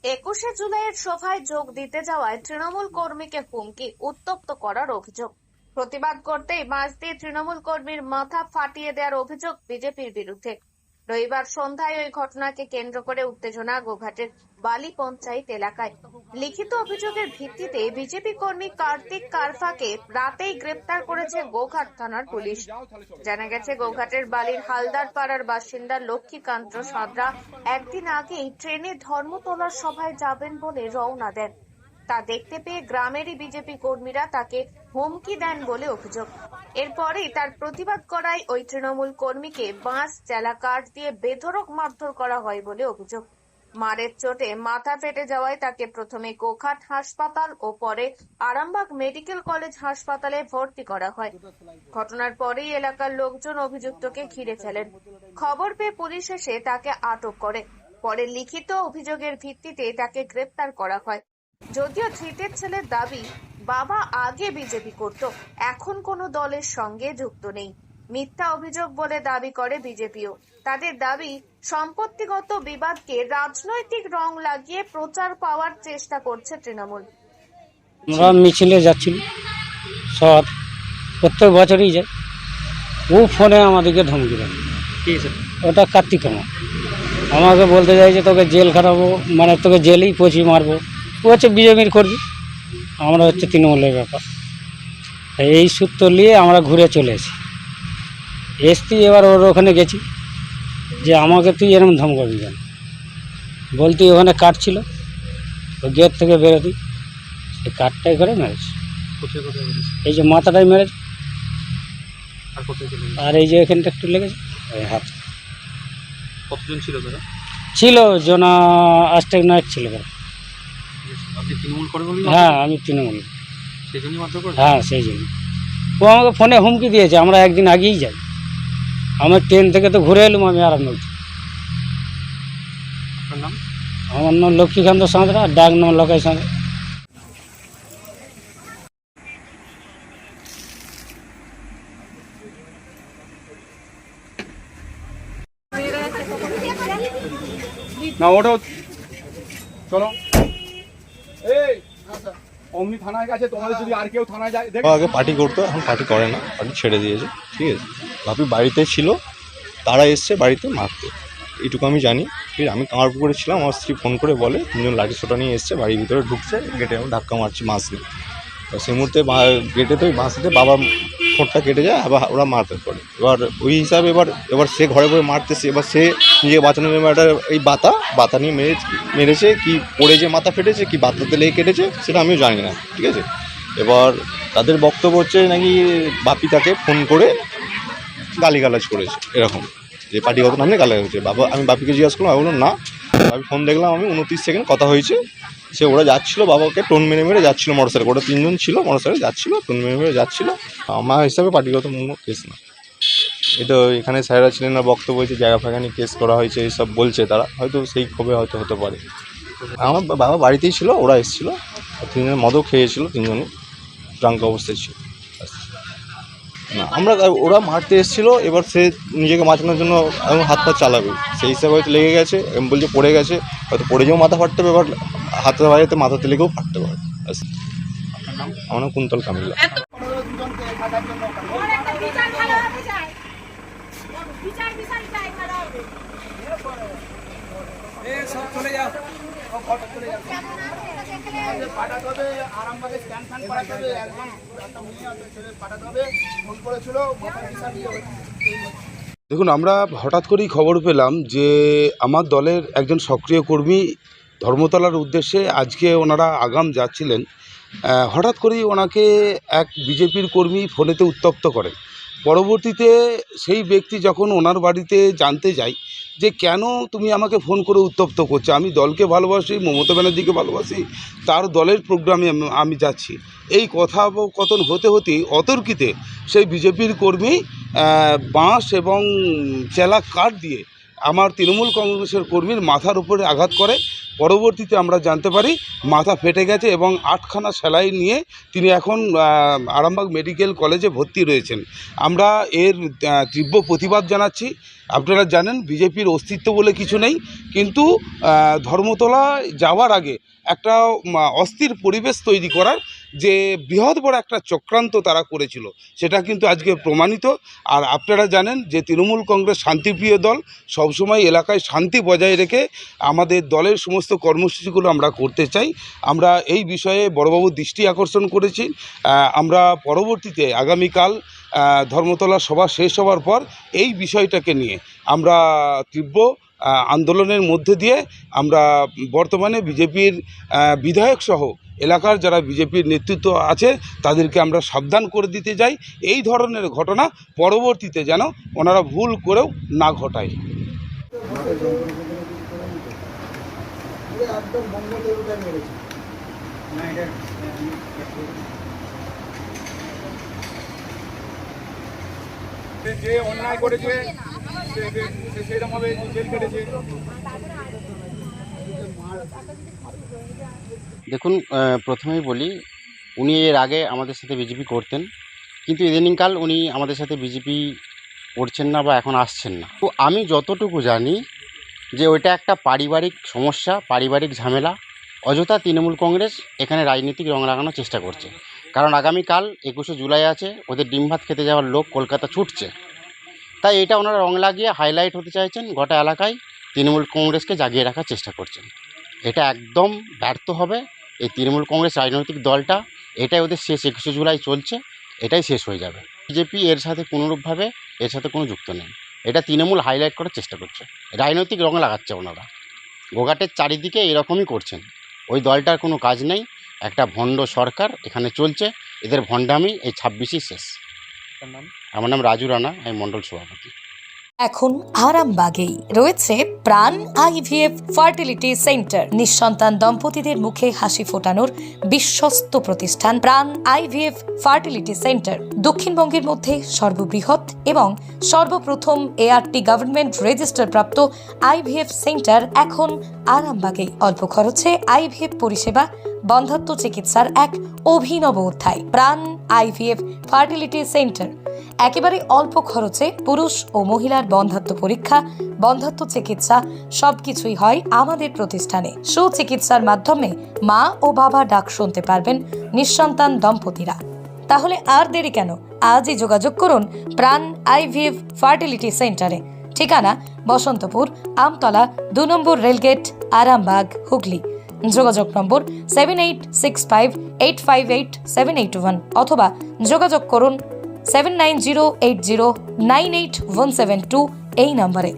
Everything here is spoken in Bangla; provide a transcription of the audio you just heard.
21শে জুলাইয়ের সভায় যোগ দিতে যাওয়ায় তৃণমূল কর্মীকে হুমকি, উত্তপ্ত করার অভিযোগ। প্রতিবাদ করতেই বাঁশ দিয়ে তৃণমূল কর্মীর মাথা ফাটিয়ে দেওয়ার অভিযোগ বিজেপির বিরুদ্ধে। রবিবার সন্ধ্যায় ওই ঘটনাকে কেন্দ্র করে উত্তেজনা গোঘাটের বালি পঞ্চায়েত এলাকায়। লিখিত অভিযোগের ভিত্তিতে বিজেপি কর্মী কার্তিক কারফাকে রাতেই গ্রেপ্তার করেছে গোঘাট থানার পুলিশ। জানা গেছে, গোঘাটের বালির হালদার পাড়ার বাসিন্দা লক্ষ্মীকান্ত সাঁতরা একদিন আগেই ট্রেনে ধর্মতলার সভায় যাবেন বলে রওনা দেন। তা দেখতে পেয়ে গ্রামেরই বিজেপি কর্মীরা তাকে হুমকি দেন বলে অভিযোগ। এরপরেই তার প্রতিবাদ করায় ওই তৃণমূল কর্মীকে বাঁশ, জেলা কাঠ দিয়ে বেধড়ক মারধর করা হয় বলে অভিযোগ। মারের চোটে মাথা ফেটে যাওয়ায় তাকে প্রথমে গোঘাট হাসপাতাল ও পরে আরামবাগ মেডিকেল কলেজ হাসপাতালে ভর্তি করা হয়। ঘটনার পরেই এলাকার লোকজন অভিযুক্তকে ঘিরে ফেলেন। খবর পেয়ে পুলিশ এসে তাকে আটক করে। পরে লিখিত অভিযোগের ভিত্তিতে তাকে গ্রেপ্তার করা হয়। যদিও ধৃতের ছেলের দাবি, বাবা আগে বিজেপি করত, এখন কোনো দলের সঙ্গে যুক্ত নেই। মিথ্যা অভিযোগ বলে দাবি করে বিজেপিও। তাদের দাবি, সম্পত্তিগত বিবাদকে রাজনৈতিক রং লাগিয়ে প্রচার পাওয়ার চেষ্টা করছে তৃণমূল। আমরা মিছিলে যাচ্ছিল, সব প্রত্যেক বছরই যায়। ও ফোনে আমাদেরকে ধমকি দেয়। ওটা কার্তিক আমাকে বলতে চাই যে তোকে জেল খাটাবো, মানে তোকে জেলেই পচি মারবো। ও হচ্ছে বিজেপির করবি, আমরা হচ্ছে তৃণমূলের ব্যাপার। এই সূত্র নিয়ে আমরা ঘুরে চলে এসছি। এবার ওর ওখানে গেছি যে আমাকে তুই এরকম ধমকাবি কেন, বলতি ওখানে কাঠ ছিল, ও গেট থেকে বেরোতি, এই কাঠটাই করে মেরেছে। এই যে মাথাটাই মেরেছে, আর এই যে এখানটা একটু লেগেছে, এই হাত। কতজন ছিল তারা? ছিল জনা 8-9 ছিল তারা। আপনি তৃণমূল করেন? হ্যাঁ, আমি তৃণমূল। সেই জন্যই মারধর করেন? হ্যাঁ, সেই জন্য। ও আমাকে ফোনে হুমকি দিয়েছে আমরা একদিন আগেই যাই। আমার ট্রেন থেকে তো ঘুরে এলুম আমি আরামবাগ। আপনার নাম? আমার নাম লক্ষ্মীকান্ত সাঁতরা, ডাক নাম লকাই সাঁতরা। না ওটা চলো, এই অমনি থানায় গেছে, তোমাদের যদি আর কেউ থানায় যায়। আগে পার্টি করতো, এখন পার্টি করে না, পার্টি ছেড়ে দিয়েছে। ঠিক আছে, বাপি বাড়িতে ছিল, তারা এসছে বাড়িতে মারতে, এইটুকু আমি জানি। ঠিক আছে, আমি কামারপুকুরে ছিলাম, আমার স্ত্রী ফোন করে বলে 3জন লাঠি সোটা নিয়ে এসছে, বাড়ির ভিতরে ঢুকছে, গেটে আমি ধাক্কা মারছি বাঁশ নিয়ে। তো সেই মুহূর্তে গেটে তো বাঁশতে বাবার ঠোঁটটা কেটে যায়, আবার ওরা মারতে পারে। এবার ওই হিসাবে এবার সে ঘরে বসে মারতেছে, এবার সে নিজেকে বাঁচানোর জন্য একটা এই বাতা নিয়ে মেরেছে, কি পড়ে যে মাথা ফেটেছে, কি বাতাতে লেগে কেটেছে সেটা আমিও জানি না। ঠিক আছে, এবার তাদের বক্তব্য হচ্ছে নাকি বাপি তাকে ফোন করে গালিগালাজ করেছে, এরকম যে পার্টিগত নামে গালাগালাজ হচ্ছে। আমি বাপিকে জিজ্ঞাসা করলাম, আমি বললাম না, বাপি ফোন দেখলাম আমি 29 সেকেন্ড কথা হয়েছে। সে ওরা যাচ্ছিলো, বাবাকে টোন মেরে মেরে যাচ্ছিলো মোটরসাইকেল, ওরা 3জন ছিল, মোটরসাইকেল যাচ্ছিলো, টোন মেরে মেরে যাচ্ছিলো। আমার হিসাবে পার্টিগত কেস না, এটা এখানে স্যারেরা ছিলেন না, বক্তব্য হয়েছে জায়গা ফাঁকা নিয়ে কেস করা হয়েছে, এইসব বলছে তারা, হয়তো সেই ক্ষোভে হয়তো হতে পারে। আমার বাবা বাড়িতেই ছিল, ওরা এসেছিলো, 3জন মদও খেয়েছিল, 3জনই ড্রাঙ্ক অবস্থায় ছিল। না ওরা মারতে এসেছিলো, এবার সে নিজেকে বাঁচানোর জন্য হাত পা চালাবে, সেই হিসাবে হয়তো লেগে গেছে। আমি বলছি পড়ে গেছে, হয়তো পড়ে যেও মাথা ফাটতে হবে, এবার হাতের বাড়িতে মাথাতে লেগেও ফাটতে পারে। আমার নাম কুন্তল কামিলা। দেখুন, আমরা হঠাৎ করেই খবর পেলাম যে আমার দলের একজন সক্রিয় কর্মী ধর্মতলার উদ্দেশ্যে আজকে ওনারা আগাম যাচ্ছিলেন। হঠাৎ করেই ওনাকে এক বিজেপির কর্মী ফোনেতে উত্তপ্ত করেন। পরবর্তীতে সেই ব্যক্তি যখন ওনার বাড়িতে জানতে যায় যে কেন তুমি আমাকে ফোন করে উত্তপ্ত করছো, আমি দলকে ভালোবাসি, মমতা ব্যানার্জিকে ভালোবাসি, তার দলের প্রোগ্রামে আমি যাচ্ছি, এই কথোপকথন হতে হতেই অতর্কিতে সেই বিজেপির কর্মী বাঁশ এবং চেলা কাঠ দিয়ে আমার তৃণমূল কংগ্রেসের কর্মীর মাথার উপরে আঘাত করে পরবর্তীতে আমরা জানতে পারি মাথা ফেটে গেছে এবং 8খানা সেলাই নিয়ে তিনি এখন আরামবাগ মেডিকেল কলেজে ভর্তি রয়েছেন। আমরা এর তীব্র প্রতিবাদ জানাচ্ছি। আপনারা জানেন বিজেপির অস্তিত্ব বলে কিছু নেই, কিন্তু ধর্মতলা যাওয়ার আগে একটা অস্থির পরিবেশ তৈরি করার যে বৃহৎ বড় একটা চক্রান্ত তারা করেছিল, সেটা কিন্তু আজকে প্রমাণিত। আর আপনারা জানেন যে তৃণমূল কংগ্রেস শান্তিপ্রিয় দল, সবসময় এলাকায় শান্তি বজায় রেখে আমাদের দলের সমস্ত কর্মসূচিগুলো আমরা করতে চাই। আমরা এই বিষয়ে বড়বাবুর দৃষ্টি আকর্ষণ করেছি। আমরা পরবর্তীতে আগামীকাল ধর্মতলা সভা শেষ হওয়ার পর এই বিষয়টাকে নিয়ে আমরা তীব্র আন্দোলনের মধ্যে দিয়ে আমরা বর্তমানে বিজেপির বিধায়ক সহ এলাকার যারা বিজেপির নেতৃত্ব আছে তাদেরকে আমরা সাবধান করে দিতে যাই, এই ধরনের ঘটনা পরবর্তীতে যেন ওনারা ভুল করেও না ঘটায়। যে অন্যায় করেছে সে সেরকমভাবে জেল কেটেছে। দেখুন, প্রথমেই বলি, উনি এর আগে আমাদের সাথে বিজেপি করতেন, কিন্তু ইদানিংকাল উনি আমাদের সাথে বিজেপি করছেন না বা এখন আসছেন না। তো আমি যতটুকু জানি যে ওইটা একটা পারিবারিক সমস্যা, পারিবারিক ঝামেলা। অযথা তৃণমূল কংগ্রেস এখানে রাজনীতিক রং লাগানোর চেষ্টা করছে, কারণ আগামীকাল 21শে জুলাই আছে, ওদের ডিম ভাত খেতে যাওয়ার লোক কলকাতা ছুটছে। তাই এটা ওনারা রং লাগিয়ে হাইলাইট হতে চাইছেন, গোটা এলাকায় তৃণমূল কংগ্রেসকে জাগিয়ে রাখার চেষ্টা করছেন। এটা একদম ব্যর্থ হবে। এই তৃণমূল কংগ্রেস রাজনৈতিক দলটা, এটাই ওদের শেষ। 21শে জুলাই চলছে, এটাই শেষ হয়ে যাবে। বিজেপি এর সাথে কোনোরূপভাবে এর সাথে কোনো যুক্ত নেই। এটা তৃণমূল হাইলাইট করার চেষ্টা করছে, রাজনৈতিক রং লাগাচ্ছে ওনারা। গোঘাটের চারিদিকে এরকমই করছেন। ওই দলটার কোনো কাজ নেই, একটা ভণ্ড সরকার এখানে চলছে। এদের ভণ্ডামি এই 26ই শেষ। আমার নাম রাজু রানা, আমি মণ্ডল সভাপতি। এখন আরামবাগেই রয়েছে প্রাণ আইভিএফ ফার্টিলিটি সেন্টার। নিঃসন্তান দম্পতিদের মুখে হাসি ফোটানোর বিশ্বস্ত প্রতিষ্ঠান প্রাণ আইভিএফ ফার্টিলিটি সেন্টার দক্ষিণবঙ্গের মধ্যে সর্ববৃহৎ এবং সর্বপ্রথম ART গভর্নমেন্ট রেজিস্টার প্রাপ্ত আইভিএফ সেন্টার এখন আরামবাগেই। অল্প খরচে আইভিএফ পরিষেবা, বন্ধ্যাত্ব চিকিৎসার এক অভিনব অধ্যায়। প্রাণ আইভিএফ ফার্টিলিটি সেন্টার একেবারে অল্প খরচে পুরুষ ও মহিলার বন্ধ্যাত্ব পরীক্ষা, বন্ধ্যাত্ব চিকিৎসা সবকিছুই হয় আমাদের প্রতিষ্ঠানে। সুচিকিৎসার মাধ্যমে মা ও বাবা ডাক শুনতে পারবেন নিঃসন্তান দম্পতিরা। তাহলে আর দেরি কেন? আজই যোগাযোগ করুন প্রাণ আইভিএফ ফার্টিলিটি সেন্টারে। ঠিকানা বসন্তপুর, আমতলা, 2 নম্বর রেলগেট, আরামবাগ, হুগলি। যোগাযোগ নম্বর 7865858781 অথবা যোগাযোগ করুন 7908098172 এই নম্বরে।